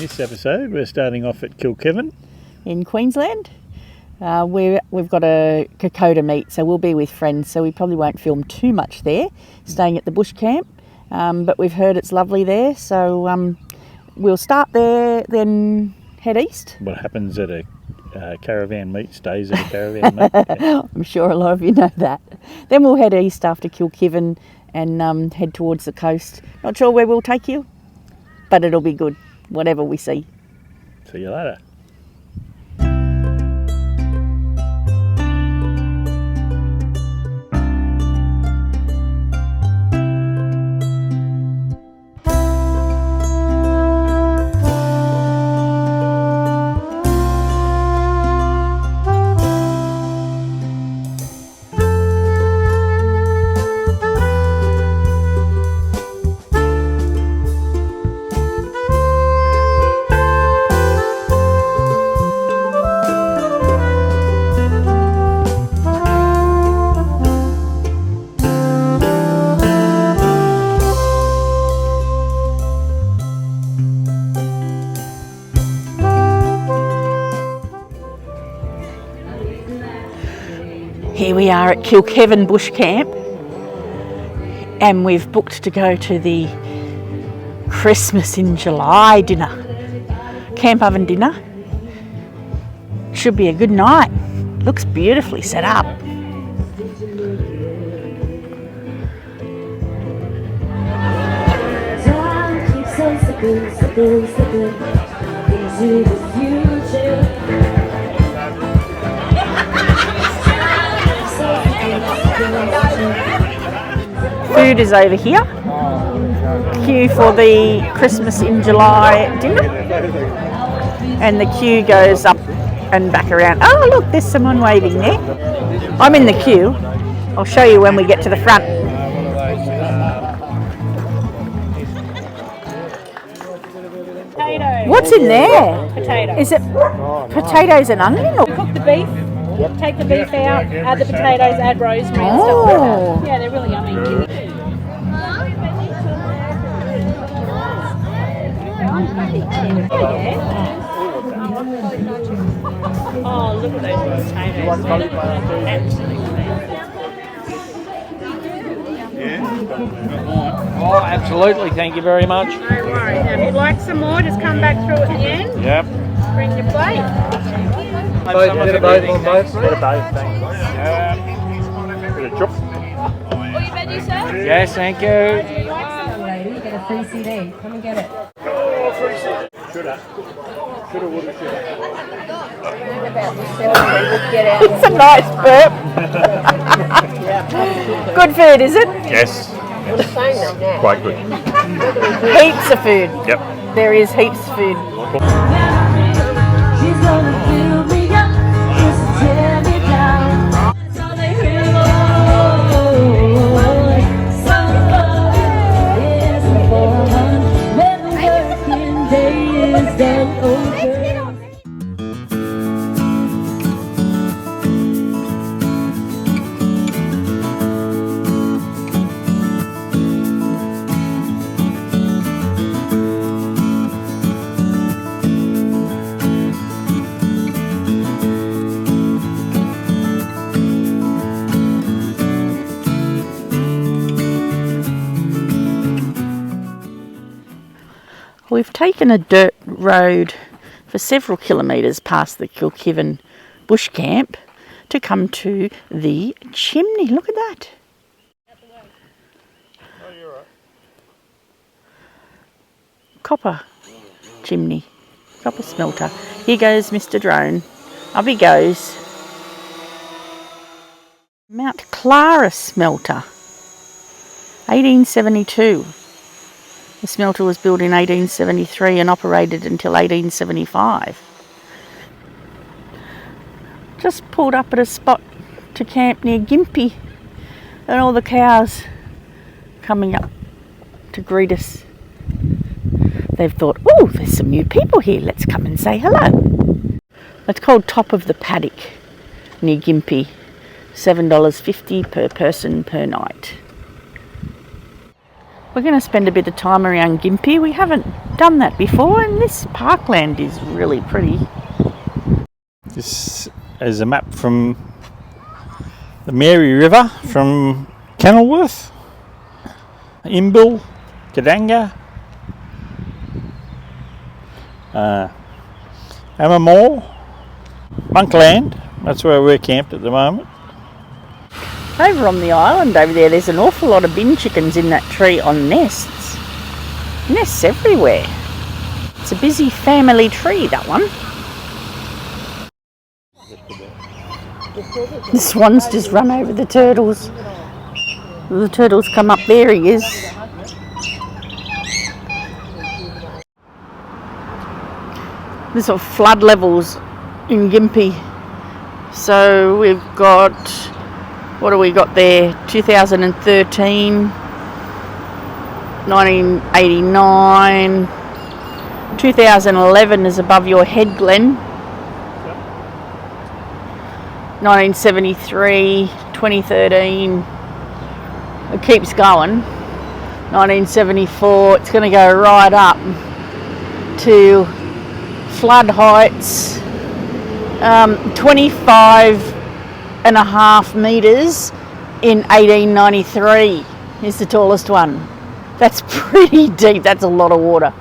this episode, we're starting off at Kilkivan in Queensland. We've got a Kokoda meet, so we'll be with friends, so we probably won't film too much there, staying at the bush camp. But we've heard it's lovely there, so we'll start there, then head east. What happens at a caravan meet stays at a caravan meet. Yeah. I'm sure a lot of you know that. Then we'll head east after Kilkivan and head towards the coast. Not sure where we'll take you, but it'll be good, whatever we see. See you later. Here we are at Kilkivan Bush Camp, and we've booked to go to the Christmas in July dinner, camp oven dinner. Should be a good night. Looks beautifully set up. Food is over here. Queue for the Christmas in July dinner. And the queue goes up and back around. Oh look, there's someone waving there. I'm in the queue. I'll show you when we get to the front. Potatoes. What's in there? Potatoes. Is it potatoes and onion? Or? Cook the beef, take the beef out, add the potatoes, add rosemary and stuff like that. Yeah, they're really yummy. Oh, look at those potatoes. Oh, absolutely. Thank you very much. No worries. Now, if you'd like some more, just come back through at the end. Yep. Bring your plate. Bit of both on both. Bit of both, thanks. Bit of chop. All your veggies, sir? Yes, thank you. Lady, you get a free CD. Come and get it. Shoulda, woulda, shoulda. It's a nice burp. Good food, is it? Yes. Quite good. Heaps of food. Yep. There is heaps of food. She's gonna fill me up, just tear me down. That's all they really want. Summer is fun when the working day is done over. We've taken a dirt road for several kilometres past the Kilkivan Bush Camp to come to the chimney. Look at that. Copper chimney, copper smelter. Here goes Mr. Drone. Up he goes. Mount Clara smelter, 1872. The smelter was built in 1873 and operated until 1875. Just pulled up at a spot to camp near Gympie, and all the cows coming up to greet us. They've thought, oh, there's some new people here, let's come and say hello. It's called Top of the Paddock near Gympie, $7.50 per person per night. We're going to spend a bit of time around Gympie. We haven't done that before, and this parkland is really pretty. This is a map from the Mary River from Kenilworth, Imbil, Kadanga, Ammoor, Monkland. That's where we're camped at the moment. Over on the island over there, there's an awful lot of bin chickens in that tree on nests. Nests everywhere. It's a busy family tree, that one. The swans just run over the turtles. The turtles come up. There he is. There's sort of flood levels in Gympie. So we've got, what do we got there? 2013, 1989, 2011 is above your head, Glenn. 1973, 2013, it keeps going. 1974, it's going to go right up to flood heights, 25.5 metres in 1893 is the tallest one. That's pretty deep, that's a lot of water.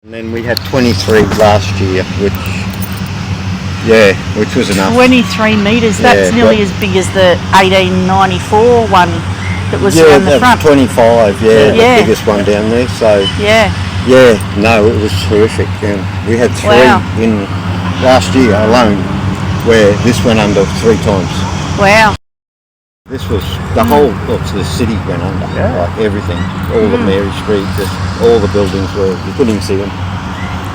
And then we had 23 last year, which was enough. 23 metres, that's nearly as big as the 1894 one that was around the front. 25, the biggest one down there. So no, it was terrific. And we had 3 in last year alone, where this went under 3 times. Wow. This was the whole of the city went under, like everything, all the Mary Street, just all the buildings were, you couldn't even see them.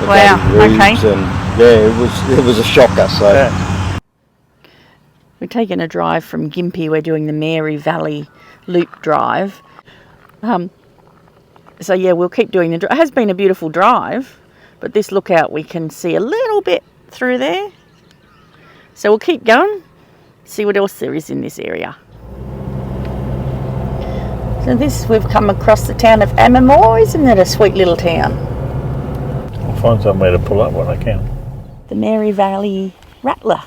Wow, okay. And it was a shocker. So we're taking a drive from Gympie. We're doing the Mary Valley Loop Drive. So yeah, we'll keep doing the drive. It has been a beautiful drive, but this lookout we can see a little bit through there. So we'll keep going, see what else there is in this area. So we've come across the town of Ammoor. Isn't that a sweet little town? I'll find somewhere to pull up when I can. The Mary Valley Rattler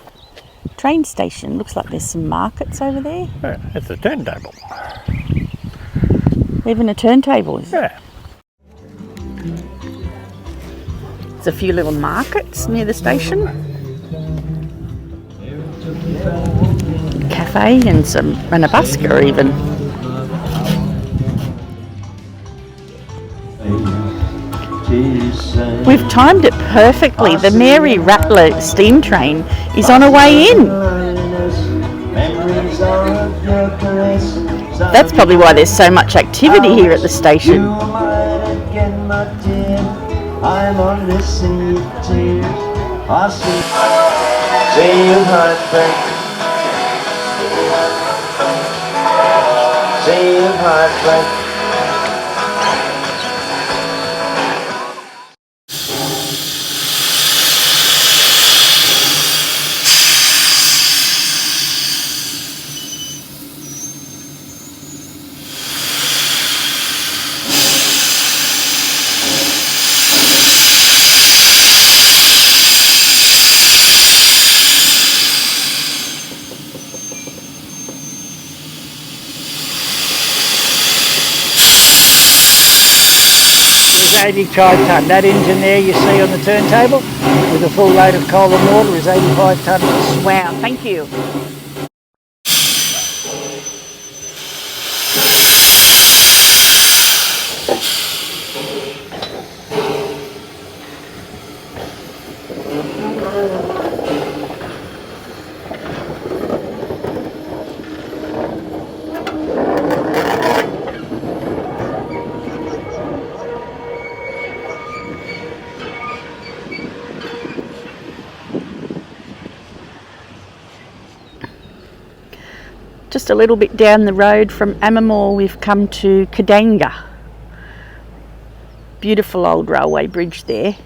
train station. Looks like there's some markets over there. Yeah, it's a turntable. Even a turntable, is it? Yeah. There's a few little markets near the station. Cafe and a busker even. We've timed it perfectly. The Mary Rattler steam train is on her way in. That's probably why there's so much activity here at the station. There's 85 tonne. That engine there you see on the turntable with a full load of coal and water is 85 tonnes. Wow, thank you. Just a little bit down the road from Ammoor, we've come to Kadanga. Beautiful old railway bridge there.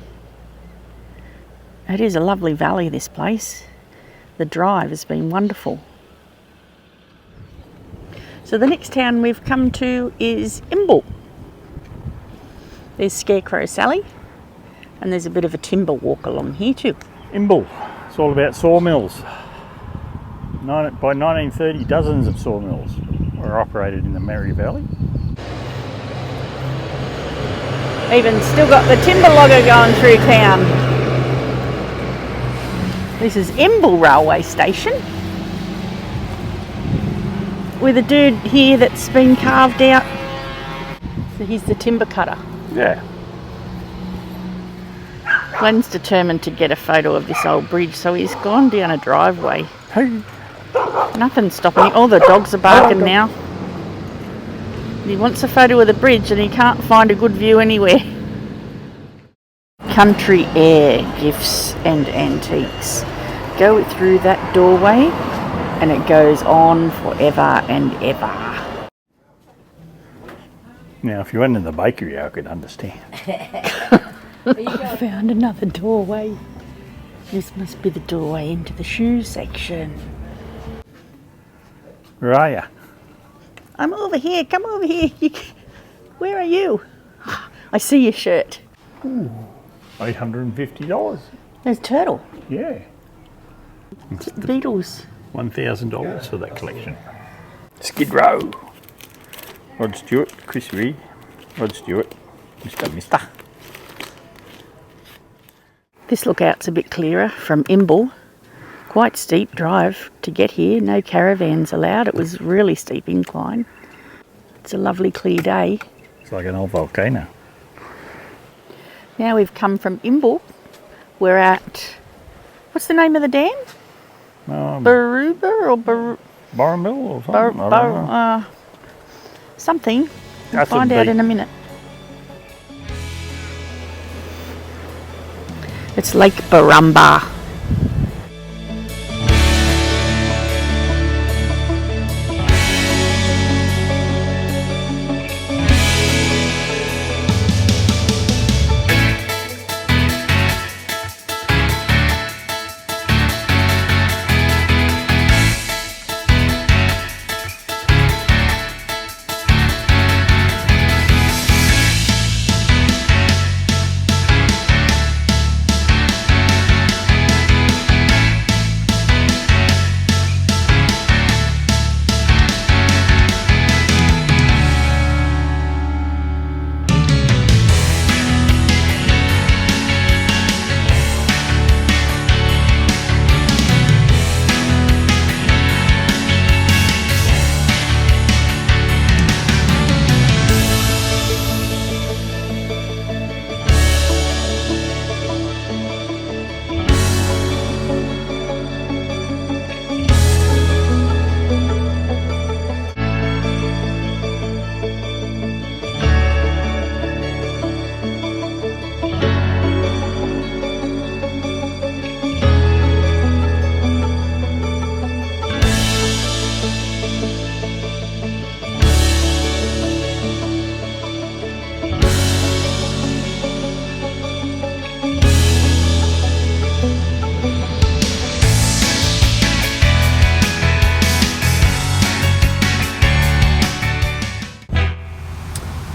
It is a lovely valley, this place. The drive has been wonderful. So the next town we've come to is Imbil. There's Scarecrow Sally, and there's a bit of a timber walk along here too. Imbil. It's all about sawmills. By 1930, dozens of sawmills were operated in the Merry Valley. Even still got the timber logger going through town. This is Imbil Railway Station, with a dude here that's been carved out. So he's the timber cutter. Yeah. Glenn's determined to get a photo of this old bridge, so he's gone down a driveway. Hey. Nothing's stopping him. All the dogs are barking now. He wants a photo of the bridge and he can't find a good view anywhere. Country air, gifts and antiques. Go through that doorway and it goes on forever and ever. Now, if you went in the bakery, I could understand. I found another doorway. This must be the doorway into the shoe section. Where are you? I'm over here. Come over here. Where are you? I see your shirt. Ooh, $850. There's Turtle. Yeah. Beatles. $1,000 for that collection. Skid Row. Rod Stewart, Chris Reed, Rod Stewart, Mister. This lookout's a bit clearer from Imbil. Quite steep drive to get here. No caravans allowed. It was really steep incline. It's a lovely clear day. It's like an old volcano. Now we've come from Imbil. We're at, what's the name of the dam? Baruba or Borromil or something? I don't know. Something. We'll That's find a out beat. in a minute. It's Lake Barumba.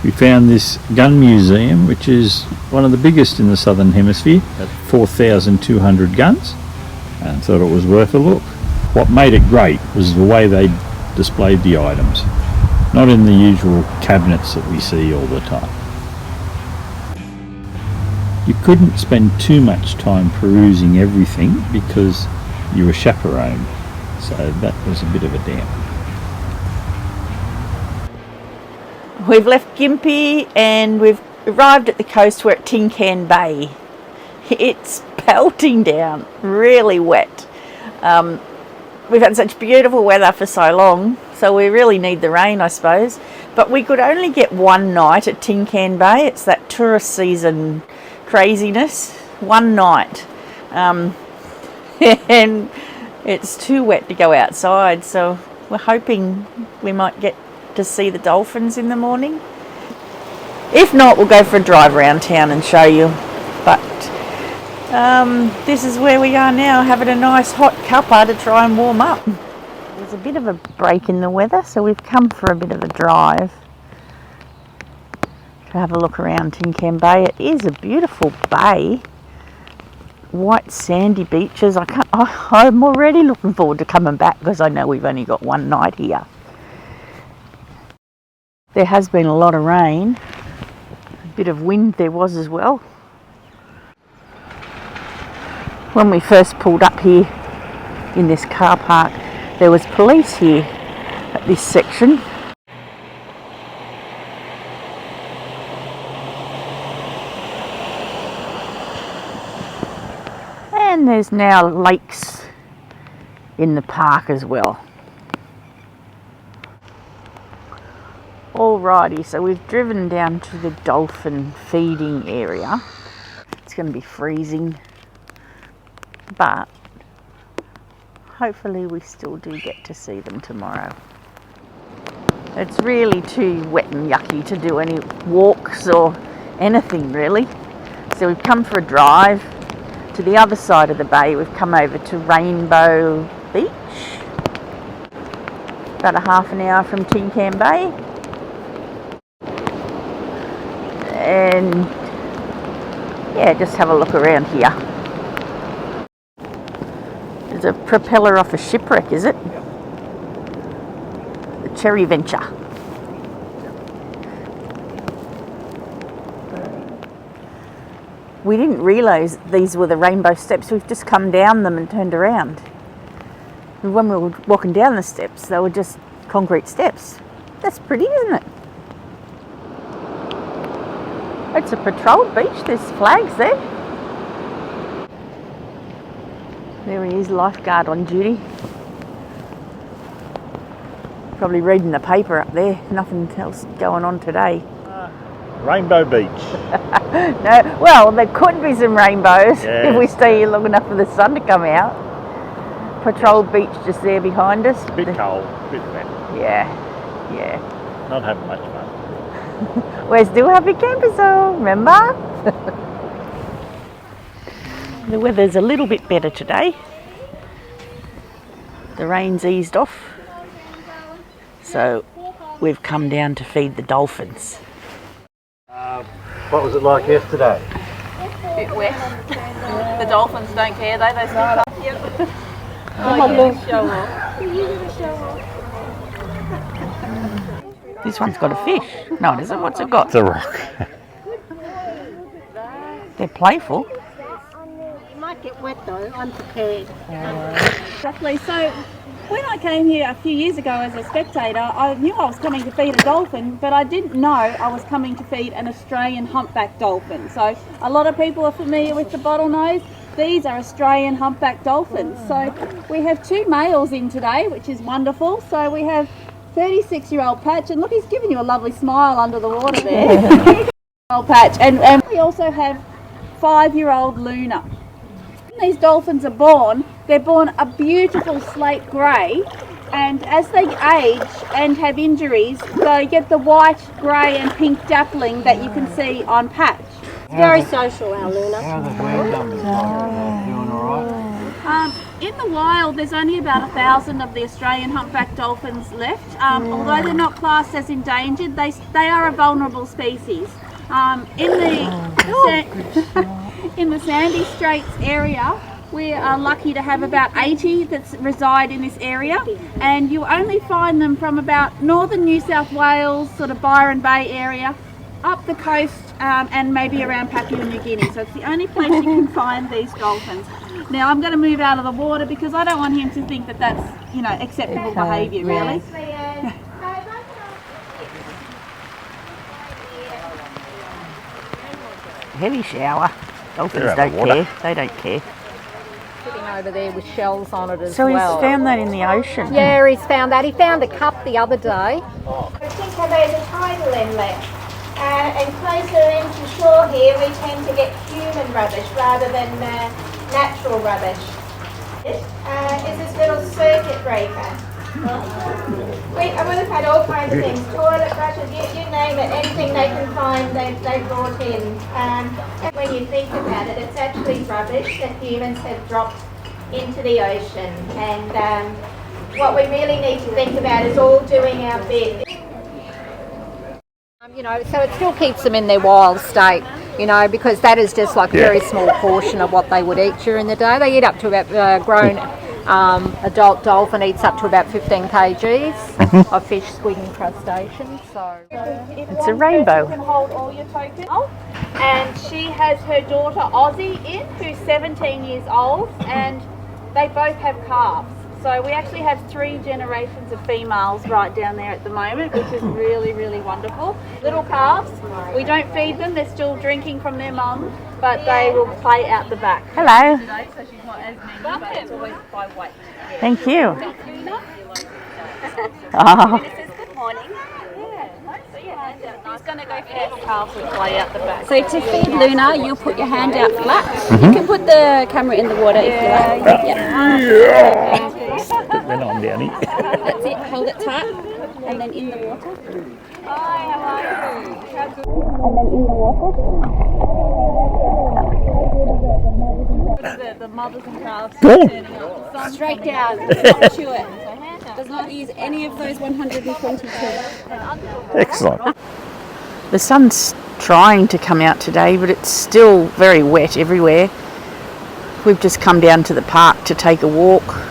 We found this gun museum, which is one of the biggest in the Southern Hemisphere, at 4,200 guns, and thought it was worth a look. What made it great was the way they displayed the items, not in the usual cabinets that we see all the time. You couldn't spend too much time perusing everything because you were chaperoned, so that was a bit of a damp. We've left Gympie and we've arrived at the coast. We're at Tin Can Bay. It's pelting down, really wet. We've had such beautiful weather for so long, so we really need the rain, I suppose. But we could only get one night at Tin Can Bay. It's that tourist season craziness. One night. And it's too wet to go outside, so we're hoping we might get to see the dolphins in the morning. If not, we'll go for a drive around town and show you. But this is where we are now, having a nice hot cuppa to try and warm up. There's a bit of a break in the weather, so we've come for a bit of a drive to have a look around Tin Can Bay. It is a beautiful bay, white sandy beaches. I'm already looking forward to coming back because I know we've only got one night here. There has been a lot of rain, a bit of wind there was as well. When we first pulled up here in this car park, there was police here at this section. And there's now lakes in the park as well. Alrighty, so we've driven down to the dolphin feeding area. It's going to be freezing, but hopefully we still do get to see them tomorrow. It's really too wet and yucky to do any walks or anything really. So we've come for a drive to the other side of the bay. We've come over to Rainbow Beach, about a half an hour from Tin Can Bay. And yeah, just have a look around here. There's a propeller off a shipwreck, is it? Yep. The Cherry Venture. We didn't realise these were the rainbow steps. We've just come down them and turned around. And when we were walking down the steps, they were just concrete steps. That's pretty, isn't it? It's a patrolled beach. There's flags there. There he is, lifeguard on duty. Probably reading the paper up there. Nothing else going on today. Rainbow Beach. No, well, there could be some rainbows if we stay here long enough for the sun to come out. Patrolled beach just there behind us. A bit cold, a bit wet. Yeah. Not having much fun. We're still happy campers though, remember? The weather's a little bit better today. The rain's eased off. So we've come down to feed the dolphins. What was it like yesterday? A bit wet. The dolphins don't care, they still come. Yep. Show off. This one's got a fish. No, it isn't. What's it got? It's a rock. They're playful. You might get wet though, unprepared. Exactly. So when I came here a few years ago as a spectator, I knew I was coming to feed a dolphin, but I didn't know I was coming to feed an Australian humpback dolphin. So a lot of people are familiar with the bottlenose. These are Australian humpback dolphins. So we have two males in today, which is wonderful. So we have 36-year-old Patch, and look, he's giving you a lovely smile under the water there. Old Patch, and we also have 5-year-old Luna. When these dolphins are born, they're born a beautiful slate grey, and as they age and have injuries, they get the white, grey and pink dappling that you can see on Patch. It's very social, our Luna. How the wind numbers like? Doing all right? In the wild, there's only about 1,000 of the Australian humpback dolphins left. Although they're not classed as endangered, they are a vulnerable species. In the Sandy Straits area, we are lucky to have about 80 that reside in this area, and you only find them from about northern New South Wales, sort of Byron Bay area, up the coast and maybe around Papua New Guinea. So it's the only place you can find these dolphins. Now I'm going to move out of the water because I don't want him to think that that's, you know, acceptable behaviour really. Heavy shower. Dolphins don't care. They don't care. Sitting over there with shells on it as so well. He's found that in the ocean. Yeah, he's found that. He found a cup the other day. Tin Can Bay is a tidal inlet, and closer into shore here we tend to get human rubbish rather than natural rubbish. Is this little circuit breaker. I would have had all kinds of things, toilet brushes, you name it, anything they can find they brought in. When you think about it, it's actually rubbish that humans have dropped into the ocean, and what we really need to think about is all doing our bit. You know, so it still keeps them in their wild state, you know, because that is just like a very small portion of what they would eat during the day. They eat up to about grown adult dolphin eats up to about 15 kgs of fish, squid and crustaceans. So It's a rainbow. You can hold all your tokens. And she has her daughter Ozzy in, who's 17 years old, and they both have calves. So we actually have 3 generations of females right down there at the moment, which is really, really wonderful. Little calves, we don't feed them, they're still drinking from their mum, but they will play out the back. Hello. So she's not as many, but it's always by weight. Thank you. Good morning. He's going to go for the calves and play out the back. So to feed Luna, you'll put your hand out flat. You can put the camera in the water if you like. Yeah. Then I'm down here. That's it. Hold it tight, and then in the water. Hi, how are you? And then in the water. The mothers and calves Cool. turning up. The sun's Straight coming down. out. Does not chew it. Does not use any of those 122. Excellent. The sun's trying to come out today, but it's still very wet everywhere. We've just come down to the park to take a walk.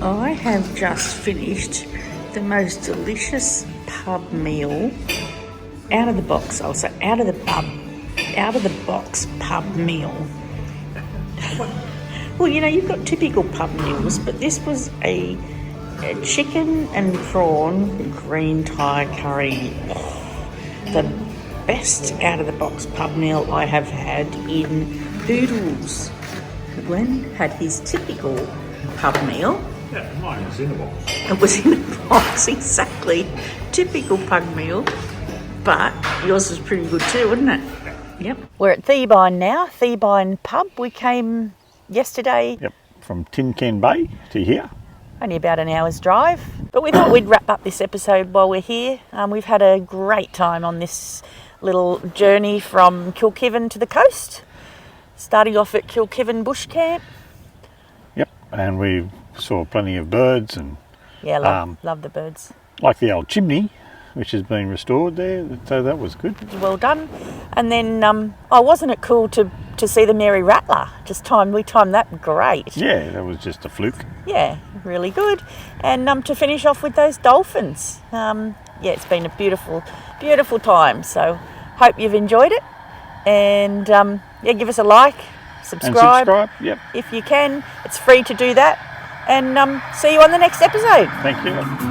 I have just finished the most delicious pub meal out of the box. I'll say out of the box pub meal. Well, you know, you've got typical pub meals, but this was a chicken and prawn green Thai curry. The best out of the box pub meal I have had in Hoodles. Glenn had his typical pub meal. Yeah, mine was in a box. It was in a box, exactly. Typical pug meal. But yours was pretty good too, wasn't it? Yep. We're at Theebine now, Theebine Pub. We came yesterday. Yep, from Tin Can Bay to here. Only about an hour's drive. But we thought we'd wrap up this episode while we're here. We've had a great time on this little journey from Kilkivan to the coast. Starting off at Kilkivan Bush Camp. Yep, and we saw plenty of birds and yeah, love the birds. like the old chimney, which has been restored there, so that was good. Well done. And then, wasn't it cool to see the Mary Rattler? We timed that great. Yeah, that was just a fluke. Yeah, really good. And to finish off with those dolphins. It's been a beautiful, beautiful time. So hope you've enjoyed it. And give us a like, subscribe. Yep. If you can. It's free to do that. And see you on the next episode. Thank you.